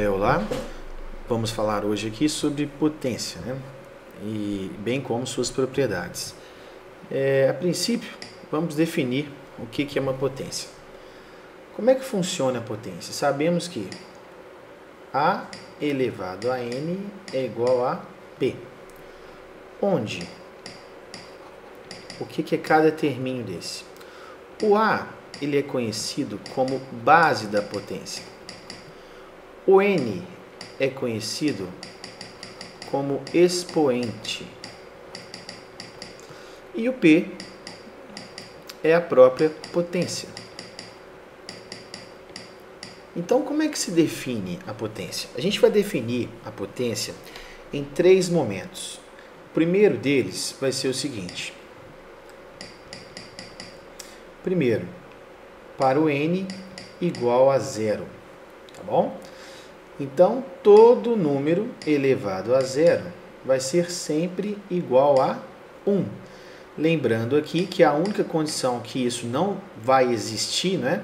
Olá, vamos falar hoje aqui sobre potência, né? E bem como suas propriedades. A princípio, vamos definir o que é uma potência. Como é que funciona a potência? Sabemos que A elevado a N é igual a P. Onde? O que é cada terminho desse? O A ele é conhecido como base da potência. O N é conhecido como expoente. E o P é a própria potência. Então, como é que se define a potência? A gente vai definir a potência em 3 momentos. O primeiro deles vai ser o seguinte. Primeiro, para o N igual a 0, tá bom? Então, todo número elevado a 0 vai ser sempre igual a 1. Lembrando aqui que a única condição que isso não vai existir, né,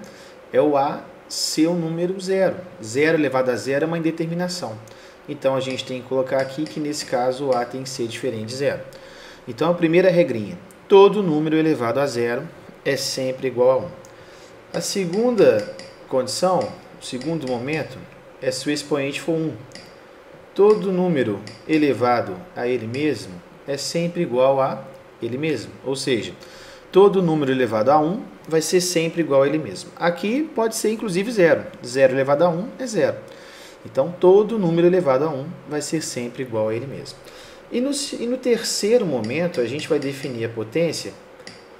é o A ser um número 0. 0 elevado a 0 é uma indeterminação. Então, a gente tem que colocar aqui que, nesse caso, o A tem que ser diferente de 0. Então, a primeira regrinha, todo número elevado a 0 é sempre igual a 1. A segunda condição, o segundo momento, é se o expoente for 1. Todo número elevado a ele mesmo é sempre igual a ele mesmo. Ou seja, todo número elevado a 1 vai ser sempre igual a ele mesmo. Aqui pode ser inclusive 0. 0 elevado a 1 é 0. Então, todo número elevado a 1 vai ser sempre igual a ele mesmo. E no terceiro momento, a gente vai definir a potência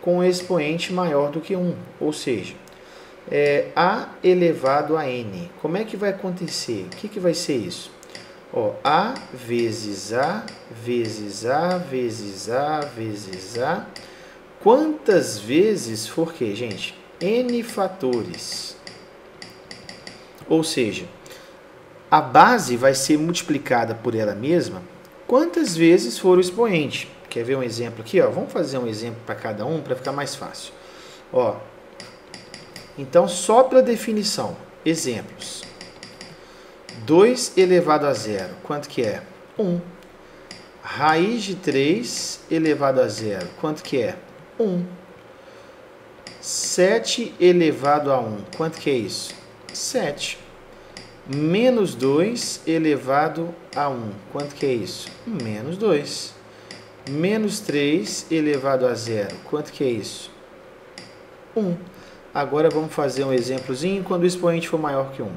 com um expoente maior do que 1. Ou seja, A elevado a N. Como é que vai acontecer? O que vai ser isso? A vezes A, vezes A, vezes A, vezes A. Quantas vezes for que, gente? N fatores. Ou seja, a base vai ser multiplicada por ela mesma quantas vezes for o expoente. Quer ver um exemplo aqui? Vamos fazer um exemplo para cada um para ficar mais fácil. Então, só pela definição, exemplos. 2 elevado a 0, quanto que é? 1. Raiz de 3 elevado a 0, quanto que é? 1. 7 elevado a 1, quanto que é isso? 7. Menos 2 elevado a 1, quanto que é isso? Menos 2. Menos 3 elevado a 0, quanto que é isso? 1. Agora vamos fazer um exemplozinho quando o expoente for maior que 1.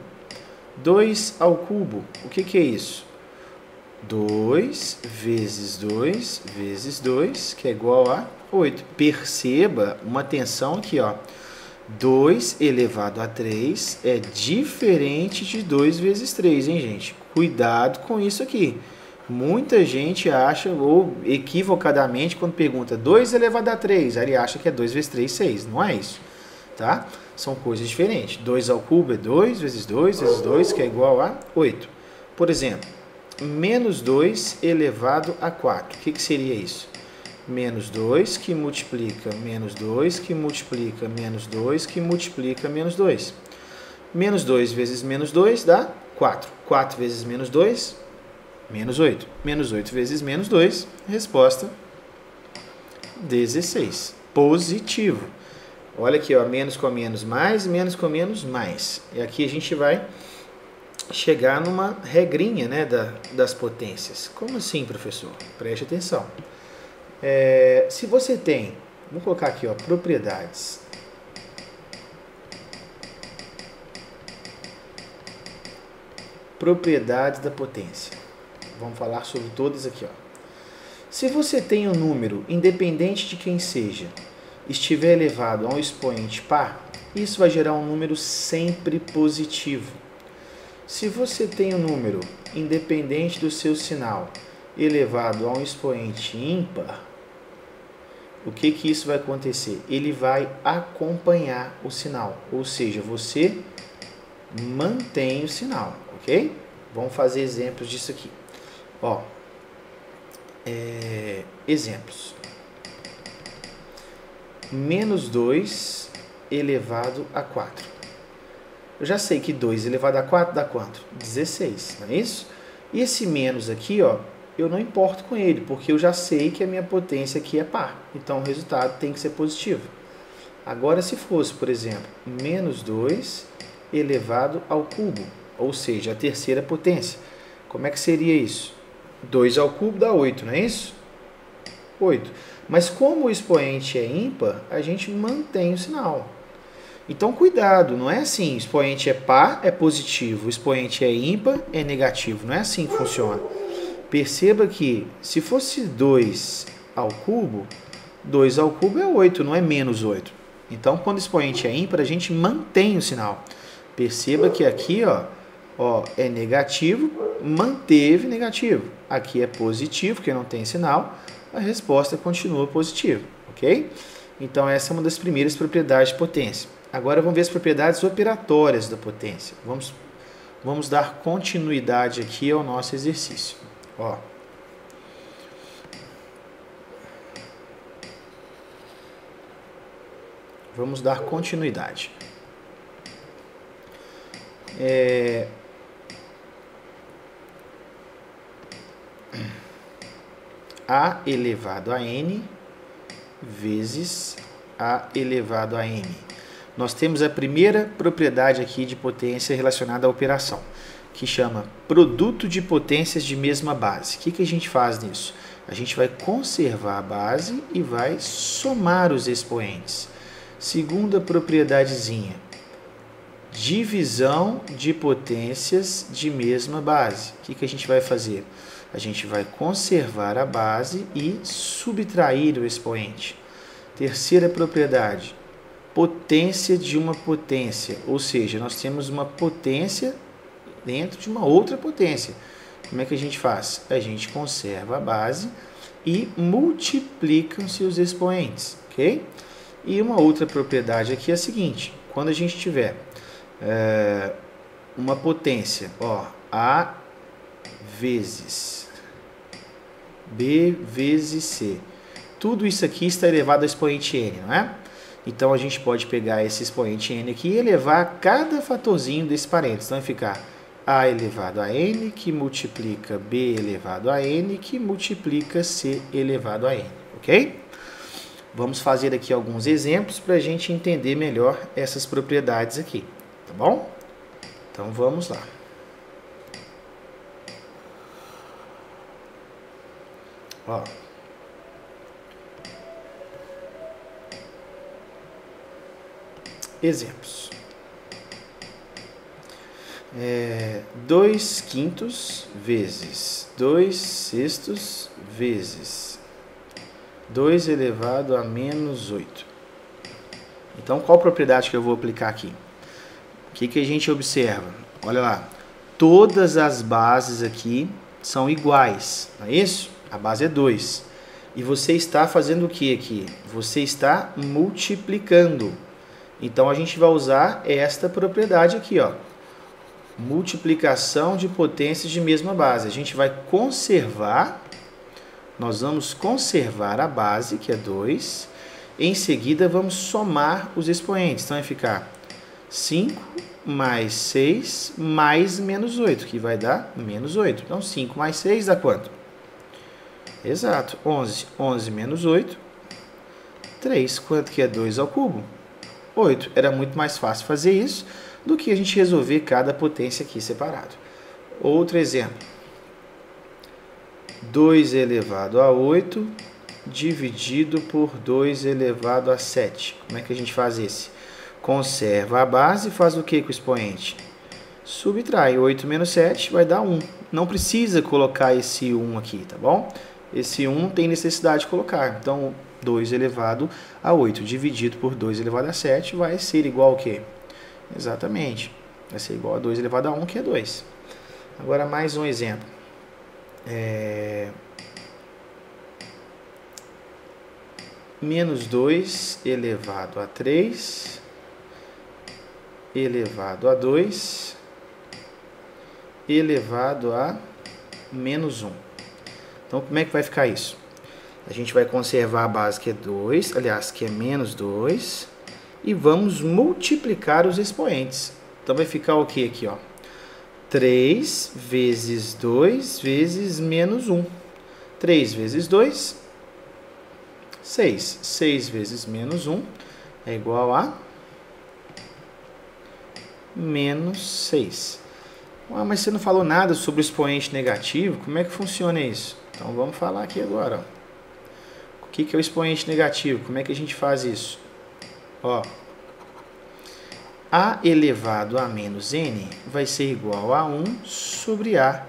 2 ao cubo, o que é isso? 2 vezes 2 vezes 2, que é igual a 8. Perceba uma tensão aqui, 2 elevado a 3 é diferente de 2 vezes 3, hein, gente? Cuidado com isso aqui. Muita gente acha, ou equivocadamente, quando pergunta 2 elevado a 3, aí ele acha que é 2 vezes 3, 6. Não é isso. Tá? São coisas diferentes. 2 ao cubo é 2 vezes 2 vezes 2, que é igual a 8. Por exemplo, menos 2 elevado a 4. O que seria isso? Menos 2 que multiplica menos 2, que multiplica menos 2, que multiplica menos 2. Menos 2 vezes menos 2 dá 4. 4 vezes menos 2, menos 8. Menos 8 vezes menos 2, resposta 16. Positivo. Olha aqui, menos com menos mais, menos com menos mais. E aqui a gente vai chegar numa regrinha, né, das potências. Como assim, professor? Preste atenção. Se você tem, vamos colocar aqui, propriedades. Propriedades da potência. Vamos falar sobre todas aqui, Se você tem um número, independente de quem seja, estiver elevado a um expoente par, isso vai gerar um número sempre positivo. Se você tem um número, independente do seu sinal, elevado a um expoente ímpar, o que isso vai acontecer? Ele vai acompanhar o sinal, ou seja, você mantém o sinal, ok? Vamos fazer exemplos disso aqui. Exemplos. Menos 2 elevado a 4. eu já sei que 2 elevado a 4 dá quanto? 16, não é isso? E esse menos aqui, ó, eu não importo com ele, porque eu já sei que a minha potência aqui é par. Então, o resultado tem que ser positivo. Agora, se fosse, por exemplo, menos 2 elevado ao cubo, ou seja, a terceira potência. Como é que seria isso? 2 ao cubo dá 8, não é isso? 8. Mas como o expoente é ímpar, a gente mantém o sinal. Então, cuidado, não é assim, o expoente é par, é positivo, o expoente é ímpar, é negativo. Não é assim que funciona. Perceba que, se fosse 2 ao cubo, 2 ao cubo é 8, não é menos 8. Então, quando o expoente é ímpar, a gente mantém o sinal. Perceba que aqui, ó, é negativo, manteve negativo. Aqui é positivo, que não tem sinal, a resposta continua positiva, ok? Então, essa é uma das primeiras propriedades de potência. Agora, vamos ver as propriedades operatórias da potência. Vamos dar continuidade aqui ao nosso exercício. Ó. Vamos dar continuidade. A elevado a n vezes A elevado a n. Nós temos a primeira propriedade aqui de potência relacionada à operação, que chama produto de potências de mesma base. O que a gente faz nisso? A gente vai conservar a base e vai somar os expoentes. Segunda propriedadezinha, divisão de potências de mesma base. O que a gente vai fazer? A gente vai conservar a base e subtrair o expoente. Terceira propriedade, potência de uma potência, ou seja, nós temos uma potência dentro de uma outra potência. Como é que a gente faz? A gente conserva a base e multiplicam-se os expoentes, ok? E uma outra propriedade aqui é a seguinte, quando a gente tiver uma potência, ó, A vezes B vezes C, tudo isso aqui está elevado ao expoente n, não é? Então, a gente pode pegar esse expoente n aqui e elevar cada fatorzinho desse parênteses. Então, vai ficar A elevado a n, que multiplica B elevado a n, que multiplica C elevado a n, ok? Vamos fazer aqui alguns exemplos para a gente entender melhor essas propriedades aqui, tá bom? Então, vamos lá. Ó. Exemplos. 2 quintos vezes 2 sextos vezes 2 elevado a menos 8. Então, qual propriedade que eu vou aplicar aqui? O que a gente observa? Olha lá, todas as bases aqui são iguais, não é isso? A base é 2. E você está fazendo o que aqui? Você está multiplicando. Então, a gente vai usar esta propriedade aqui, ó. Multiplicação de potências de mesma base. A gente vai conservar, nós vamos conservar a base, que é 2. Em seguida, vamos somar os expoentes. Então, vai ficar 5 mais 6 mais menos 8, que vai dar menos 8. Então, 5 mais 6 dá quanto? Exato, 11. 11 menos 8, 3. Quanto que é 2 ao cubo? 8. Era muito mais fácil fazer isso do que a gente resolver cada potência aqui separado. Outro exemplo. 2 elevado a 8 dividido por 2 elevado a 7. Como é que a gente faz esse? Conserva a base e faz o que com o expoente? Subtrai. 8 menos 7 vai dar 1. Não precisa colocar esse 1 aqui, tá bom? Esse 1 não tem necessidade de colocar. Então, 2 elevado a 8 dividido por 2 elevado a 7 vai ser igual ao quê? Exatamente. Vai ser igual a 2 elevado a 1, que é 2. Agora, mais um exemplo. Menos 2 elevado a 3 elevado a 2 elevado a menos 1. Então, como é que vai ficar isso? A gente vai conservar a base que é 2, aliás, que é menos 2, e vamos multiplicar os expoentes. Então vai ficar o que aqui, ó? 3 vezes 2 vezes menos 1. 3 vezes 2, 6. 6 vezes menos 1 é igual a menos 6. Ah, mas você não falou nada sobre o expoente negativo? Como é que funciona isso? Então vamos falar aqui agora. Ó. O que é o expoente negativo? Como é que a gente faz isso? Ó, a elevado a menos n vai ser igual a 1 sobre a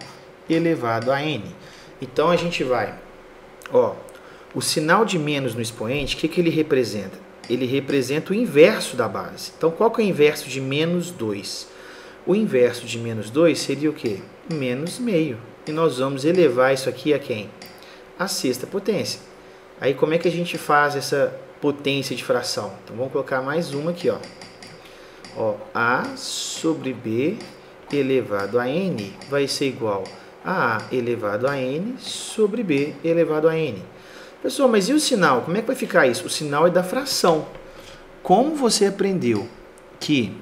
elevado a n. Então a gente vai, ó, o sinal de menos no expoente, o que ele representa? Ele representa o inverso da base. Então qual que é o inverso de menos 2? O inverso de menos 2 seria o quê? Menos meio. E nós vamos elevar isso aqui a quem? A sexta potência. Aí como é que a gente faz essa potência de fração? Então vamos colocar mais uma aqui, ó. Ó, a sobre b elevado a n vai ser igual a elevado a n sobre b elevado a n. Pessoal, mas e o sinal? Como é que vai ficar isso? O sinal é da fração. Como você aprendeu que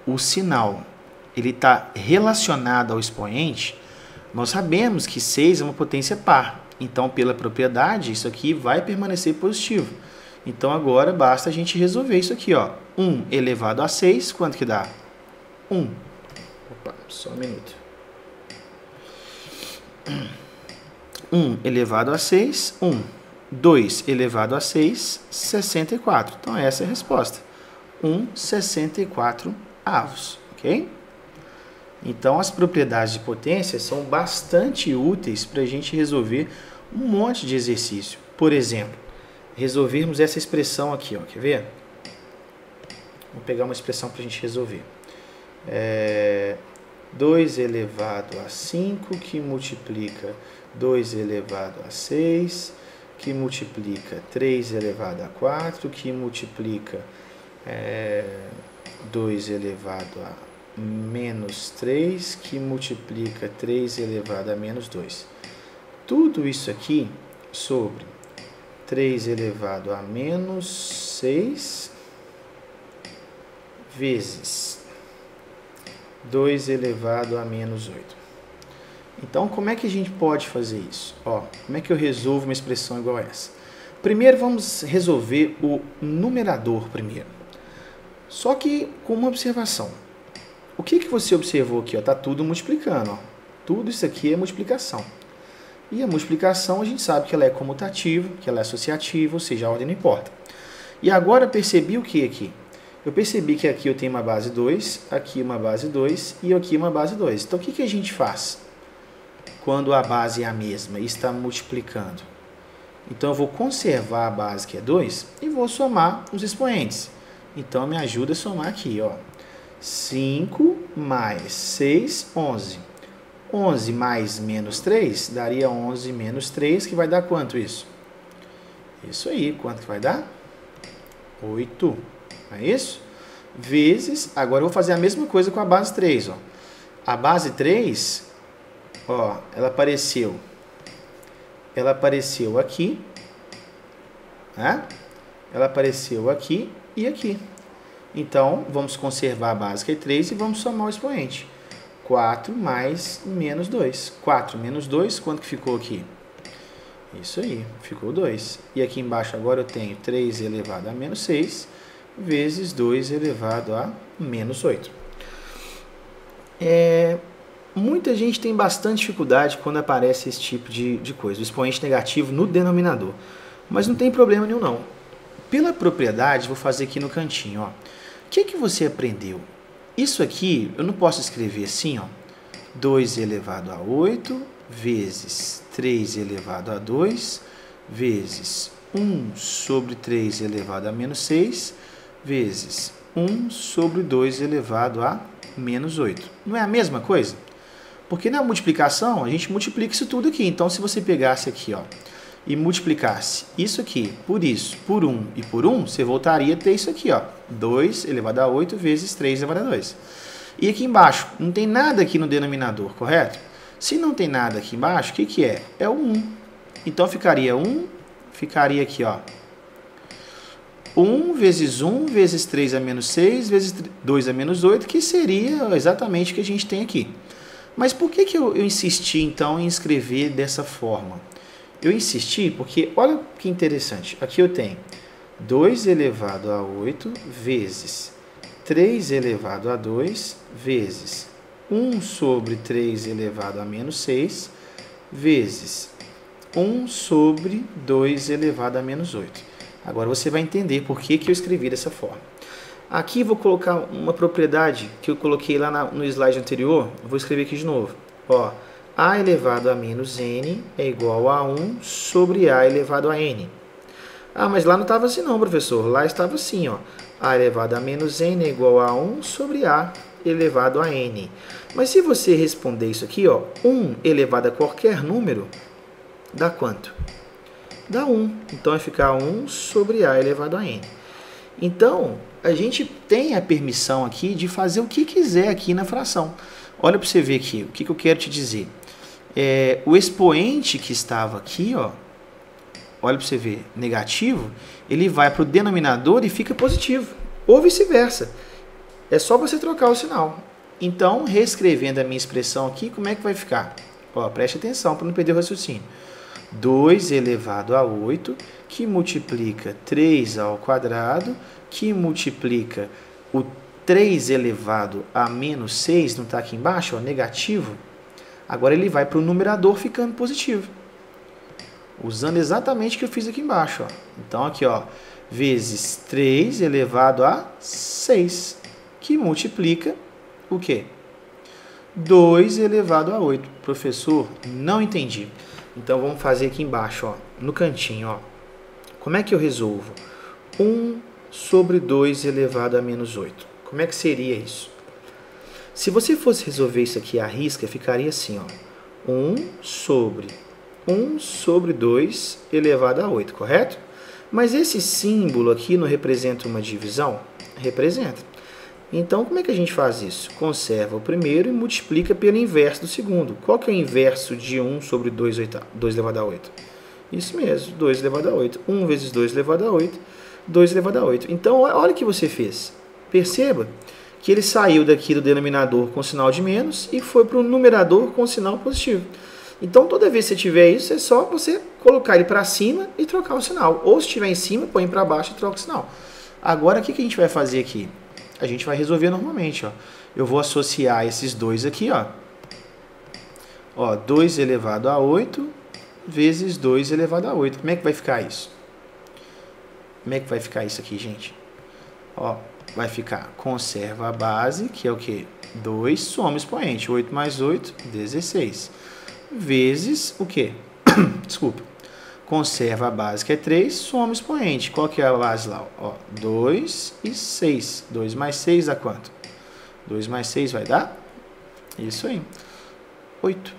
o sinal ele está relacionado ao expoente, nós sabemos que 6 é uma potência par. Então, pela propriedade, isso aqui vai permanecer positivo. Então, agora basta a gente resolver isso aqui, ó. 1 elevado a 6, quanto que dá? 1. Opa, só um minuto. 1 elevado a 6, 1. 2 elevado a 6, 64. Então, essa é a resposta. 1/64 avos, ok? Então, as propriedades de potência são bastante úteis para a gente resolver um monte de exercício. Por exemplo, resolvermos essa expressão aqui, ó, quer ver? Vou pegar uma expressão para a gente resolver. 2 elevado a 5 que multiplica 2 elevado a 6, que multiplica 3 elevado a 4, que multiplica 2 elevado a menos 3, que multiplica 3 elevado a menos 2. Tudo isso aqui sobre 3 elevado a menos 6 vezes 2 elevado a menos 8. Então, como é que a gente pode fazer isso? Ó, como é que eu resolvo uma expressão igual a essa? Primeiro, vamos resolver o numerador primeiro. Só que com uma observação. O que você observou aqui? Está tudo multiplicando. Ó. Tudo isso aqui é multiplicação. E a multiplicação, a gente sabe que ela é comutativa, que ela é associativa, ou seja, a ordem não importa. E agora percebi o que aqui? Eu percebi que aqui eu tenho uma base 2, aqui uma base 2 e aqui uma base 2. Então, o que a gente faz quando a base é a mesma e está multiplicando? Então, eu vou conservar a base, que é 2, e vou somar os expoentes. Então, me ajuda a somar aqui, ó. 5 mais 6, 11. 11 mais menos 3 daria 11 menos 3, que vai dar quanto isso? Isso aí, quanto que vai dar? 8. Não é isso? Vezes, agora eu vou fazer a mesma coisa com a base 3. Ó. A base 3, ó, ela apareceu aqui, né? Ela apareceu aqui e aqui. Então, vamos conservar a base que é 3 e vamos somar o expoente. 4 mais menos 2. 4 menos 2, quanto que ficou aqui? Isso aí, ficou 2. E aqui embaixo agora eu tenho 3 elevado a menos 6 vezes 2 elevado a menos 8. Muita gente tem bastante dificuldade quando aparece esse tipo de coisa, o expoente negativo no denominador. Mas não tem problema nenhum não. Pela propriedade, vou fazer aqui no cantinho. Ó. O que você aprendeu? Isso aqui, eu não posso escrever assim, ó, 2 elevado a 8 vezes 3 elevado a 2 vezes 1 sobre 3 elevado a menos 6 vezes 1 sobre 2 elevado a menos 8. Não é a mesma coisa? Porque na multiplicação, a gente multiplica isso tudo aqui. Então, se você pegasse aqui, ó, e multiplicasse isso aqui por isso, por 1 e por 1, você voltaria a ter isso aqui, ó, 2 elevado a 8 vezes 3 elevado a 2. E aqui embaixo, não tem nada aqui no denominador, correto? Se não tem nada aqui embaixo, o que é? É o 1. Então, ficaria 1, ficaria aqui, ó, 1 vezes 1 vezes 3 a menos 6 vezes 2 a menos 8, que seria exatamente o que a gente tem aqui. Mas por que eu insisti, então, em escrever dessa forma? Eu insisti porque, olha que interessante, aqui eu tenho 2 elevado a 8 vezes 3 elevado a 2 vezes 1 sobre 3 elevado a menos 6 vezes 1 sobre 2 elevado a menos 8. Agora você vai entender por que eu escrevi dessa forma. Aqui vou colocar uma propriedade que eu coloquei lá no slide anterior. Vou escrever aqui de novo. Ó, a elevado a menos n é igual a 1 sobre a elevado a n. Ah, mas lá não estava assim não, professor. Lá estava assim, ó. A elevado a menos n é igual a 1 sobre a elevado a n. Mas se você responder isso aqui, ó, 1 elevado a qualquer número, dá quanto? Dá 1. Então vai ficar 1 sobre a elevado a n. Então, a gente tem a permissão aqui de fazer o que quiser aqui na fração. Olha para você ver aqui, o que eu quero te dizer. O expoente que estava aqui, ó, olha para você ver, negativo, ele vai para o denominador e fica positivo. Ou vice-versa. É só você trocar o sinal. Então, reescrevendo a minha expressão aqui, como é que vai ficar? Ó, preste atenção para não perder o raciocínio. 2 elevado a 8, que multiplica 3 ao quadrado, que multiplica o 3 elevado a menos 6, não está aqui embaixo, ó, negativo. Agora ele vai para o numerador ficando positivo. Usando exatamente o que eu fiz aqui embaixo. Ó. Então aqui, ó, vezes 3 elevado a 6, que multiplica o quê? 2 elevado a 8. Professor, não entendi. Então, vamos fazer aqui embaixo, ó, no cantinho. Ó. Como é que eu resolvo? 1 sobre 2 elevado a menos 8. Como é que seria isso? Se você fosse resolver isso aqui à risca, ficaria assim. Ó, 1 sobre 2 elevado a 8, correto? Mas esse símbolo aqui não representa uma divisão? Representa. Então, como é que a gente faz isso? Conserva o primeiro e multiplica pelo inverso do segundo. Qual que é o inverso de 1 sobre 2 elevado a 8? Isso mesmo, 2 elevado a 8. 1 vezes 2 elevado a 8, 2 elevado a 8. Então, olha o que você fez. Perceba que ele saiu daqui do denominador com sinal de menos e foi para o numerador com sinal positivo. Então, toda vez que você tiver isso, é só você colocar ele para cima e trocar o sinal. Ou se estiver em cima, põe para baixo e troca o sinal. Agora, o que a gente vai fazer aqui? A gente vai resolver normalmente, ó. Eu vou associar esses dois aqui, ó. Ó, 2 elevado a 8 vezes 2 elevado a 8. Como é que vai ficar isso? Como é que vai ficar isso aqui, gente? Ó, vai ficar, conserva a base, que é o quê? 2, soma o expoente. 8 mais 8, 16. Vezes o quê? Desculpa. Conserva a base, que é 3, soma o expoente. Qual que é a base lá? Ó, 2 e 6. 2 mais 6 dá quanto? 2 mais 6 vai dar? Isso aí. 8.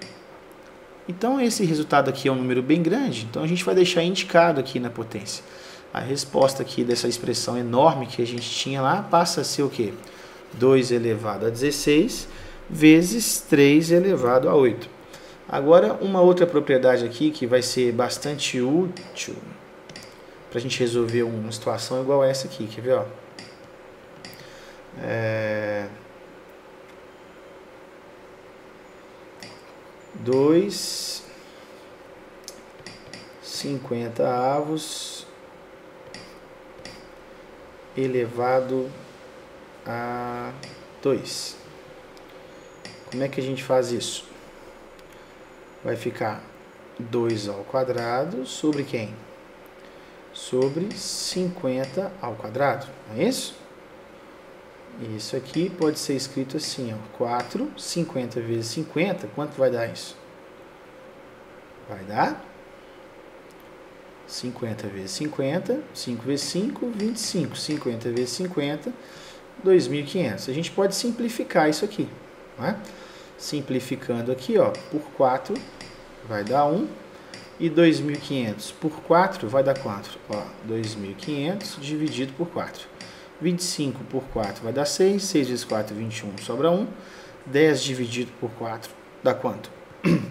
Então, esse resultado aqui é um número bem grande. Então, a gente vai deixar indicado aqui na potência. A resposta aqui dessa expressão enorme que a gente tinha lá passa a ser o quê? 2 elevado a 16 vezes 3 elevado a 8. Agora, uma outra propriedade aqui que vai ser bastante útil para a gente resolver uma situação igual a essa aqui. Quer ver? Ó? 2 50avos elevado a 2. Como é que a gente faz isso? Vai ficar 2 ao quadrado sobre quem? Sobre 50 ao quadrado, não é isso? Isso aqui pode ser escrito assim, ó, 4, 50 vezes 50, quanto vai dar isso? Vai dar 50 vezes 50, 5 vezes 5, 25, 50 vezes 50, 2.500. A gente pode simplificar isso aqui, não é? Simplificando aqui, ó, por 4 vai dar 1 e 2.500 por 4 vai dar quanto? Ó, 2.500 dividido por 4. 25 por 4 vai dar 6, 6 vezes 4, 21, sobra 1. 10 dividido por 4 dá quanto?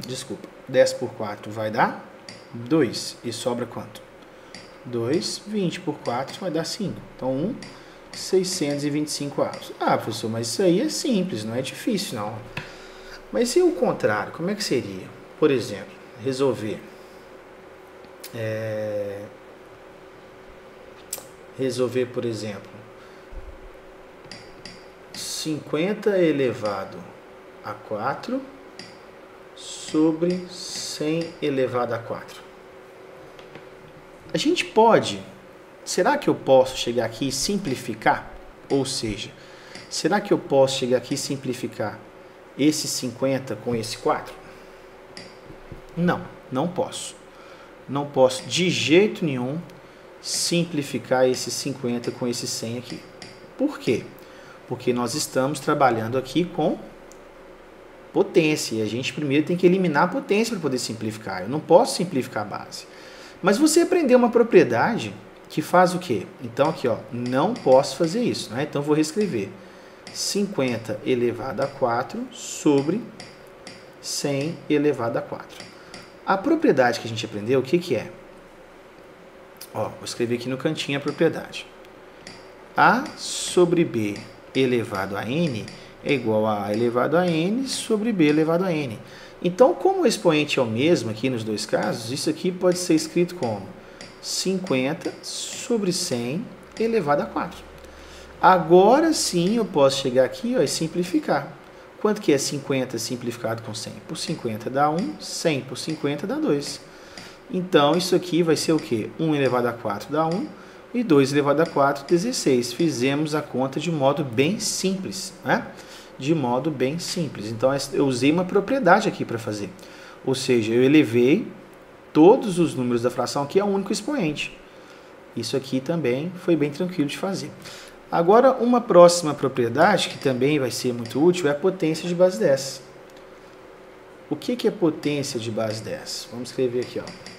Desculpa, 10 por 4 vai dar 2 e sobra quanto? 2, 20 por 4 vai dar 5. Então, 625 avos. Ah, professor, mas isso aí é simples, não é difícil, não. Mas e o contrário? Como é que seria? Por exemplo, resolver. Resolver, por exemplo, 50 elevado a 4 sobre 100 elevado a 4. A gente pode, será que eu posso chegar aqui e simplificar? Ou seja, será que eu posso chegar aqui e simplificar esse 50 com esse 4? Não, não posso. Não posso de jeito nenhum simplificar esse 50 com esse 100 aqui. Por quê? Porque nós estamos trabalhando aqui com potência. E a gente primeiro tem que eliminar a potência para poder simplificar. Eu não posso simplificar a base. Mas você aprendeu uma propriedade que faz o quê? Então aqui, ó, não posso fazer isso, né? Então vou reescrever. 50 elevado a 4 sobre 100 elevado a 4. A propriedade que a gente aprendeu, o que que é? Ó, vou escrever aqui no cantinho a propriedade. A sobre B elevado a N é igual a A elevado a N sobre B elevado a N. Então, como o expoente é o mesmo aqui nos dois casos, isso aqui pode ser escrito como 50 sobre 100 elevado a 4. Agora sim eu posso chegar aqui, ó, e simplificar. Quanto que é 50 simplificado com 100? Por 50 dá 1, 100 por 50 dá 2. Então, isso aqui vai ser o quê? 1 elevado a 4 dá 1 e 2 elevado a 4, 16. Fizemos a conta de modo bem simples, né? De modo bem simples. Então, eu usei uma propriedade aqui para fazer. Ou seja, eu elevei todos os números da fração aqui a um único expoente. Isso aqui também foi bem tranquilo de fazer. Agora, uma próxima propriedade que também vai ser muito útil é a potência de base 10. O que é potência de base 10? Vamos escrever aqui, ó.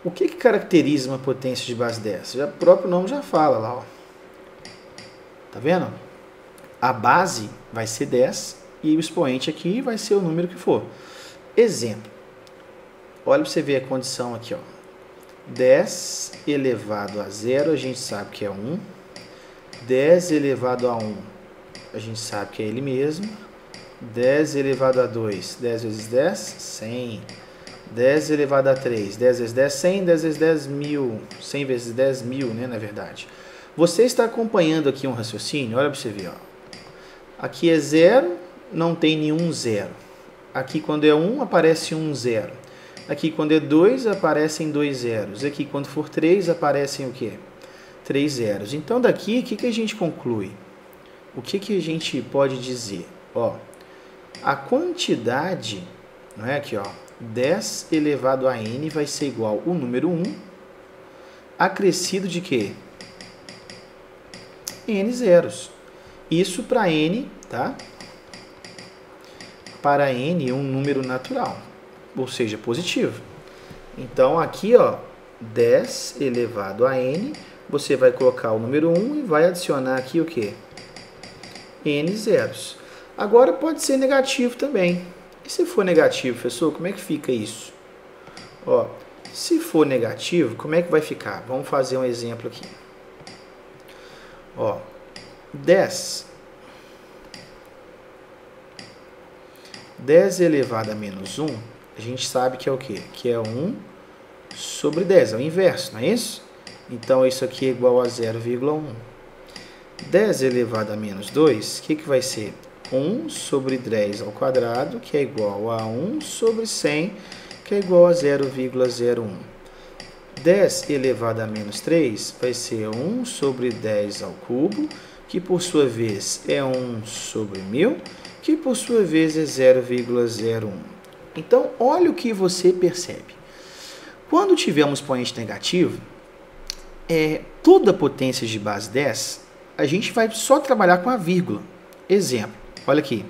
O que caracteriza uma potência de base 10? O próprio nome já fala lá, ó. Tá vendo? A base vai ser 10 e o expoente aqui vai ser o número que for. Exemplo. Olha para você ver a condição aqui, ó. 10 elevado a 0, a gente sabe que é 1. 10 elevado a 1, a gente sabe que é ele mesmo. 10 elevado a 2, 10 vezes 10, 100. 10 elevado a 3, 10 vezes 10, 100, 10 vezes 10, 1000. 100 vezes 10, 1000, né, na verdade. Você está acompanhando aqui um raciocínio? Olha para você ver, ó. Aqui é 0, não tem nenhum 0. Aqui quando é 1, aparece um 0. Aqui quando é 2, aparecem 2 zeros. Aqui quando for 3, aparecem o quê? 3 zeros. Então daqui, o que a gente conclui? O que a gente pode dizer? Ó, a quantidade, não é aqui, ó, 10 elevado a n vai ser igual ao número 1, acrescido de quê? N zeros. Isso para n, tá? Para n um número natural, ou seja, positivo. Então aqui, ó, 10 elevado a n, você vai colocar o número 1 e vai adicionar aqui o quê? N zeros. Agora pode ser negativo também. E se for negativo, professor, como é que fica isso? Ó, se for negativo, como é que vai ficar? Vamos fazer um exemplo aqui. Ó, 10 elevado a menos 1, a gente sabe que é o quê? Que é 1 sobre 10, é o inverso, não é isso? Então, isso aqui é igual a 0,1. 10 elevado a menos 2, o que vai ser? 1 sobre 10 ao quadrado, que é igual a 1 sobre 100, que é igual a 0,01. 10 elevado a menos 3 vai ser 1 sobre 10 ao cubo, que por sua vez é 1 sobre 1000, que por sua vez é 0,01. Então, olha o que você percebe. Quando tiver um expoente negativo, toda potência de base 10, a gente vai só trabalhar com a vírgula. Exemplo, olha aqui,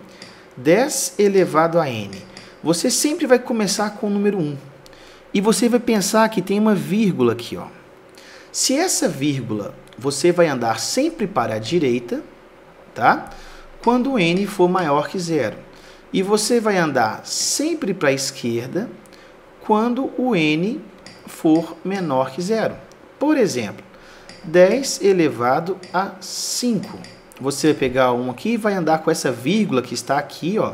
10 elevado a n. Você sempre vai começar com o número 1. E você vai pensar que tem uma vírgula aqui, ó. Se essa vírgula você vai andar sempre para a direita, tá? quando o n for maior que zero. E você vai andar sempre para a esquerda quando o n for menor que zero. Por exemplo, 10 elevado a 5. Você vai pegar um aqui e vai andar com essa vírgula que está aqui, ó,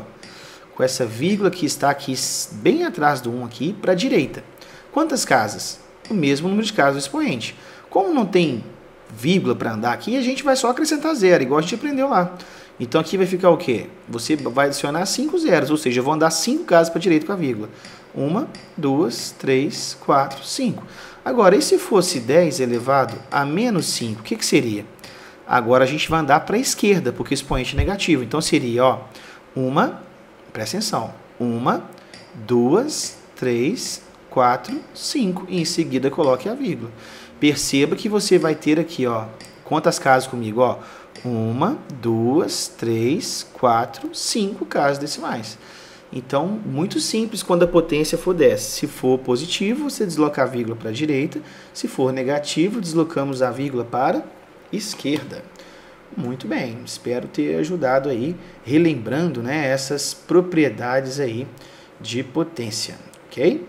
com essa vírgula que está aqui bem atrás do 1 aqui, para a direita. Quantas casas? O mesmo número de casas do expoente. Como não tem vírgula para andar aqui, a gente vai só acrescentar zero, igual a gente aprendeu lá. Então aqui vai ficar o quê? Você vai adicionar 5 zeros, ou seja, eu vou andar 5 casas para a direita com a vírgula. 1, 2, 3, 4, 5. Agora, e se fosse 10 elevado a menos 5, o que seria? Agora a gente vai andar para a esquerda, porque o expoente é negativo. Então seria, ó, presta atenção, 1, 2, 3, 4, 5. E em seguida coloque a vírgula. Perceba que você vai ter aqui, ó, conta as casas comigo, ó. 1, 2, 3, 4, 5 casas decimais. Então, muito simples quando a potência for 10. Se for positivo, você desloca a vírgula para a direita. Se for negativo, deslocamos a vírgula para a esquerda. Muito bem, espero ter ajudado aí, relembrando, né, essas propriedades aí de potência, ok?